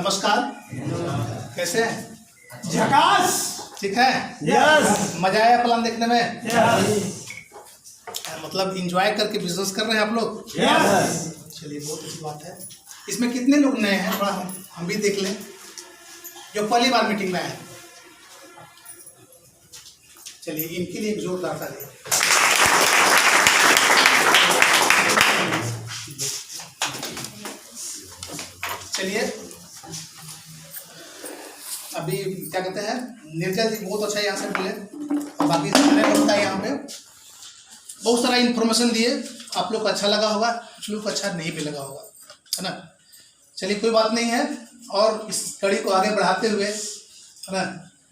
नमस्कार, कैसे हैं? झकास। ठीक है। यस। मजा आया प्लान देखने में? यस। मतलब एंजॉय करके बिजनेस कर रहे हैं आप लोग? यस। चलिए, बहुत अच्छी बात है। इसमें कितने लोग नए हैं, थोड़ा हम भी देख लें, जो पहली बार मीटिंग में आए? चलिए, इनके लिए एक जोरदार ताली। चलिए, अभी क्या कहते हैं, निर्जल जी बहुत अच्छा यहाँ से बोले और बाकी सारे होता है यहाँ पे बहुत सारा इन्फॉर्मेशन दिए। आप लोग को अच्छा लगा होगा, कुछ लोग को अच्छा नहीं भी लगा होगा, है ना। चलिए, कोई बात नहीं है। और इस कड़ी को आगे बढ़ाते हुए, है ना,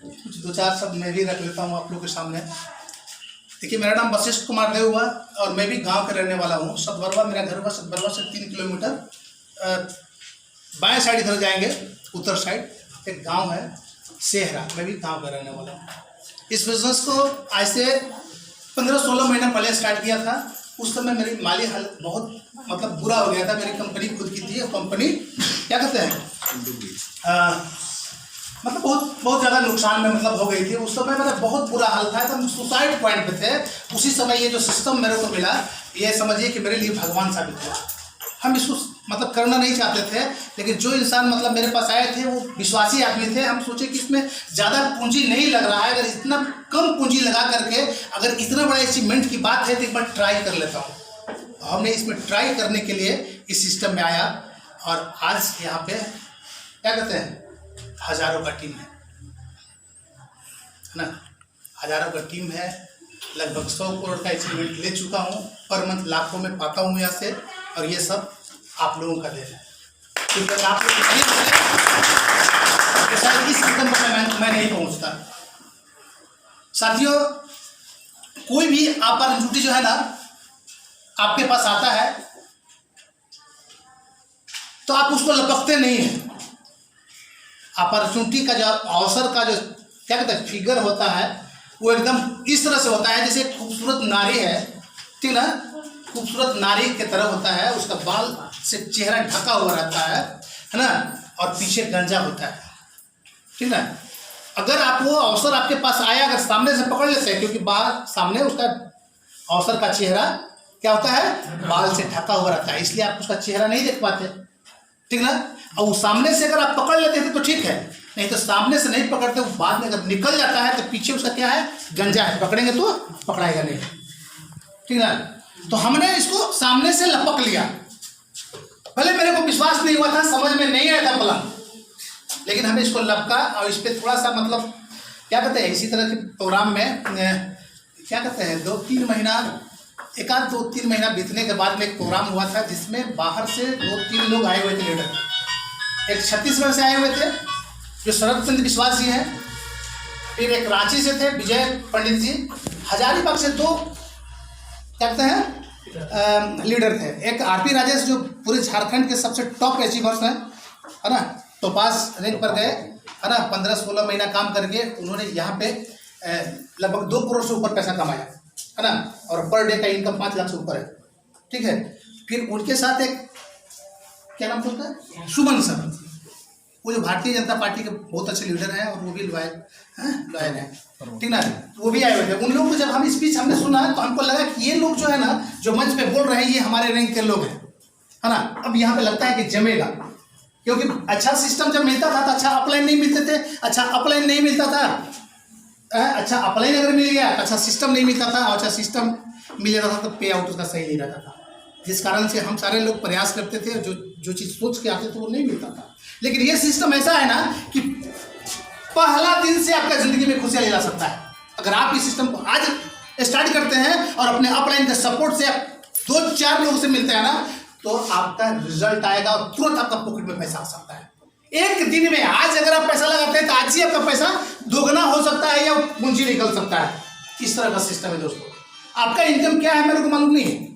कुछ दो चार शब्द मैं भी रख लेता हूँ आप लोग के सामने। देखिए, मेरा नाम वशिष्ठ कुमार देव हुआ और मैं भी गांव का रहने वाला हूँ। सतबरवा मेरा घर हुआ। सतबरवा से 3 किलोमीटर बाएं साइड इधर जाएंगे, उत्तर साइड एक गांव है सेहरा। मैं भी गांव का रहने वाला हूँ। इस बिजनेस को आज से 15-16 महीना पहले स्टार्ट किया था। उस समय मेरी माली हालत बहुत मतलब बुरा हो गया था। मेरी कंपनी खुद की थी और कंपनी क्या कहते हैं मतलब बहुत ज़्यादा नुकसान में मतलब हो गई थी। उस समय मेरा बहुत बुरा हाल था, एकदम सुसाइड पॉइंट पे थे। उसी समय ये जो सिस्टम मेरे को मिला, ये समझिए कि मेरे लिए भगवान साबित हुआ। हम इसको मतलब करना नहीं चाहते थे, लेकिन जो इंसान मतलब मेरे पास आए थे वो विश्वासी आदमी थे। हम सोचे कि इसमें ज़्यादा पूंजी नहीं लग रहा है, अगर इतना कम पूंजी लगा करके अगर इतना बड़ा अचीवमेंट की बात है तो एक बार ट्राई कर लेता हूँ। हमने इसमें ट्राई करने के लिए इस सिस्टम में आया और आज यहाँ पे क्या कहते हैं, हज़ारों का टीम है ना। हज़ारों का टीम है। लगभग 100 करोड़ का अचीवमेंट ले चुका हूँ। पर मंथ लाखों में पाता हूँ यहाँ से, और ये सब आप लोगों का देन है। क्योंकि आप लोग नहीं होते तो शायद इस सिस्टम पर मैं नहीं पहुँचता। साथियों, कोई भी अपॉर्चुनिटी जो है ना आपके पास आता है तो आप उसको लपकते नहीं हैं। अपॉर्चुनिटी का जो अवसर का जो क्या कहते हैं फिगर होता है, वो एकदम इस तरह से होता है जैसे एक खूबसूरत नारी है, ठीक ना, खूबसूरत नारी की तरह होता है। उसका बाल से चेहरा ढका हुआ रहता है ना, और पीछे गंजा होता है, ठीक ना। अगर आप वो अवसर आपके पास आया, अगर सामने से पकड़ लेते हैं, क्योंकि बाहर सामने उसका अवसर का चेहरा क्या होता है, बाल से ढका हुआ रहता है, इसलिए आप उसका चेहरा नहीं देख पाते, ठीक ना। और वो सामने से अगर आप पकड़ लेते थे तो ठीक है, नहीं तो सामने से नहीं पकड़ते, वो बाद में अगर निकल जाता है तो पीछे उसका क्या है, गंजा है, पकड़ेंगे तो पकड़ाएगा नहीं, ठीक ना। तो हमने इसको सामने से लपक लिया। भले मेरे को विश्वास नहीं हुआ था, समझ में नहीं आया था प्लान, लेकिन हमने इसको लपका और इस पर थोड़ा सा मतलब क्या कहते हैं, इसी तरह के प्रोग्राम में क्या कहते हैं 2-3 महीना, 1-2-3 महीना बीतने के बाद में एक प्रोग्राम हुआ था जिसमें बाहर से 2-3 लोग आए हुए थे लीडर। एक छत्तीसगढ़ से आए हुए थे जो शरद चंद्र विश्वास जी हैं, फिर एक रांची से थे विजय पंडित जी, हजारीबाग से 2 क्या कहते हैं लीडर थे। एक आरपी राजेश जो पूरे झारखंड के सबसे टॉप अचीवर्स हैं, है ना, तो पास रैंक पर गए, है ना। 15-16 महीना काम करके उन्होंने यहाँ पे लगभग 2 करोड़ से ऊपर पैसा कमाया, है ना, और पर डे का इनकम 5 लाख से ऊपर है, ठीक है। फिर उनके साथ एक क्या नाम बोलता है, सुमन सर, वो जो भारतीय जनता पार्टी के बहुत अच्छे लीडर हैं और वो भी लॉयल हैं, ठीक ना, वो भी आए हुए थे। उन लोगों को जब हम स्पीच हमने सुना तो हमको लगा कि ये लोग जो है ना, जो मंच पे बोल रहे हैं, ये हमारे रैंक के लोग हैं, है ना। अब यहाँ पे लगता है कि जमेगा, क्योंकि अच्छा सिस्टम जब मिलता था तो अच्छा अपलाइन नहीं मिलते थे, अच्छा अपलाइन नहीं मिलता था, अच्छा अपलाइन अगर मिल गया, अच्छा सिस्टम नहीं मिलता था, और अच्छा सिस्टम मिल जाता था तो पे आउट उसका सही नहीं रहता था, जिस कारण से हम सारे लोग प्रयास करते थे, जो चीज़ सोच के आते थे वो नहीं मिलता था। लेकिन ये सिस्टम ऐसा है ना कि पहला दिन से आपका ज़िंदगी में खुशियाँ ला सकता है। अगर आप इस सिस्टम को आज स्टार्ट करते हैं और अपने अपलाइन के सपोर्ट से 2-4 लोगों से मिलते हैं ना, तो आपका रिजल्ट आएगा और तुरंत आपका पॉकेट में पैसा आ सकता है। एक दिन में आज अगर आप पैसा लगाते हैं तो आज ही आपका पैसा दोगुना हो सकता है या पूंजी निकल सकता है। इस तरह का सिस्टम है दोस्तों। आपका इनकम क्या है मेरे को मालूम नहीं है,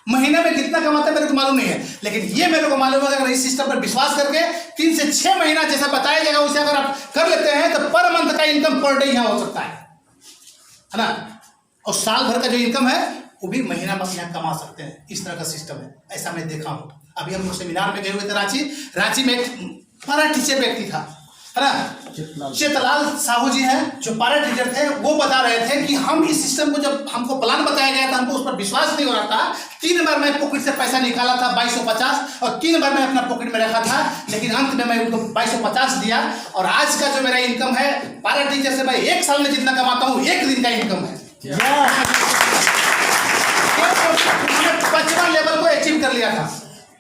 महीने में कितना कमाता है मेरे को मालूम नहीं है, लेकिन ये मेरे को मालूम है अगर इस सिस्टम पर विश्वास करके 3 से 6 महीना जैसा बताया जाएगा उसे अगर आप कर लेते हैं तो पर मंथ का इनकम पर डे यहाँ हो सकता है ना। और साल भर का जो इनकम है वो भी महीना बस यहाँ कमा सकते हैं। इस तरह का सिस्टम है, ऐसा मैं देखा हूँ। अभी हम लोग सेमिनार में गए हुए थे रांची में एक पारा टीचर व्यक्ति था, है ना। चितलाल साहू जी हैं जो पारा टीचर थे, वो बता रहे थे कि हम इस सिस्टम को, जब हमको प्लान बताया गया था, हमको उस पर विश्वास नहीं हो रहा था। 3 बार मैं पॉकेट से पैसा निकाला था 2250, और 3 बार मैं अपना पॉकेट में रखा था, लेकिन अंत में मैं उनको 2250 दिया। और आज का जो मेरा इनकम है पारा टीचर से, मैं 1 साल में जितना कमाता हूँ 1 दिन का इनकम है। 5वां लेवल को अचीव कर लिया था।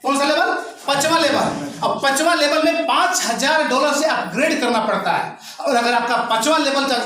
कौन सा लेवल? 5वां लेवल। अब 5वां लेवल में $5000 से अपग्रेड करना पड़ता है। और अगर आपका 5वां लेवल का,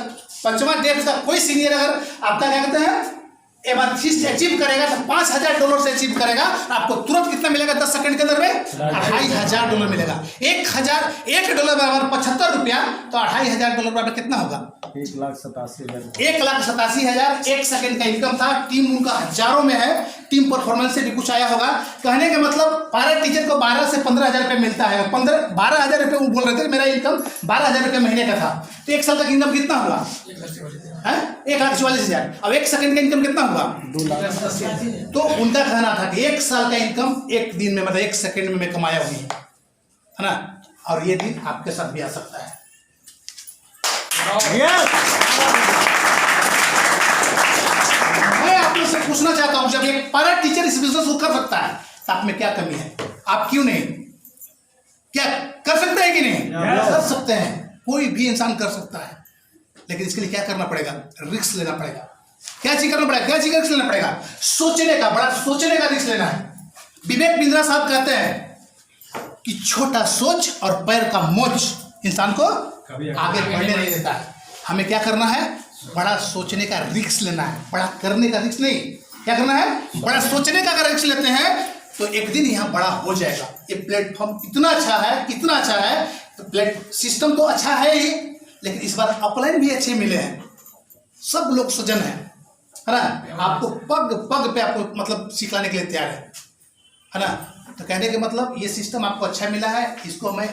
5वां डेप्थ का कोई सीनियर अगर आपका क्या कहते हैं एमाथिस्ट अचीव करेगा तो $5000 से अचीव करेगा, आपको तुरंत कितना मिलेगा? 10 सेकंड के अंदर में $2500 मिलेगा। $1 बराबर 75 रुपया, तो $2500 बराबर कितना होगा? 1,87,000। 1,87,000 1 सेकंड का इनकम था। टीम उनका हजारों में है, टीम परफॉर्मेंस से भी कुछ आया होगा। कहने का मतलब पारा टीचर को 12 से 15,000 रुपये मिलता है। 12,000 रुपये वो बोल रहे थे, मेरा इनकम 12,000 रुपये महीने का था, तो 1 साल का इनकम कितना हुआ? 1,44,000। अब 1 सेकंड का इनकम कितना हुआ? 2,80,000। तो उनका कहना था कि 1 साल का इनकम 1 दिन में, मतलब 1 सेकंड में मैं कमाया हुई है ना। और ये दिन आपके साथ भी आ सकता है। मैं आप लोग से पूछना चाहता हूं, जब एक पारा टीचर इस बिजनेस को कर सकता है तो आप में क्या कमी है? आप क्यों नहीं? क्या कर सकते हैं कि नहीं? कर सकते हैं, कोई भी इंसान कर सकता है, लेकिन इसके लिए क्या करना पड़ेगा? रिस्क लेना पड़ेगा। क्या चीज करना पड़ेगा? क्या चीज का रिस्क लेना पड़ेगा? सोचने का, बड़ा सोचने का रिस्क लेना है। विवेक बिंद्रा साहब कहते हैं कि छोटा सोच और पैर का मोच इंसान को आगे बढ़ने नहीं देता है। हमें क्या करना है? बड़ा सोचने का रिस्क लेना है, बड़ा करने का रिस्क नहीं। क्या करना है? बड़ा सोचने का अगर रिस्क लेते हैं तो एक दिन यहाँ बड़ा हो जाएगा। ये प्लेटफॉर्म इतना अच्छा है, इतना अच्छा है, तो प्लेट सिस्टम तो अच्छा है ही, लेकिन इस बार अपलाइन भी अच्छे मिले हैं, सब लोग सजन है ना। आपको पग पग पे आपको मतलब सिखाने के लिए तैयार है ना। तो कहने के मतलब ये सिस्टम आपको अच्छा मिला है, इसको मैं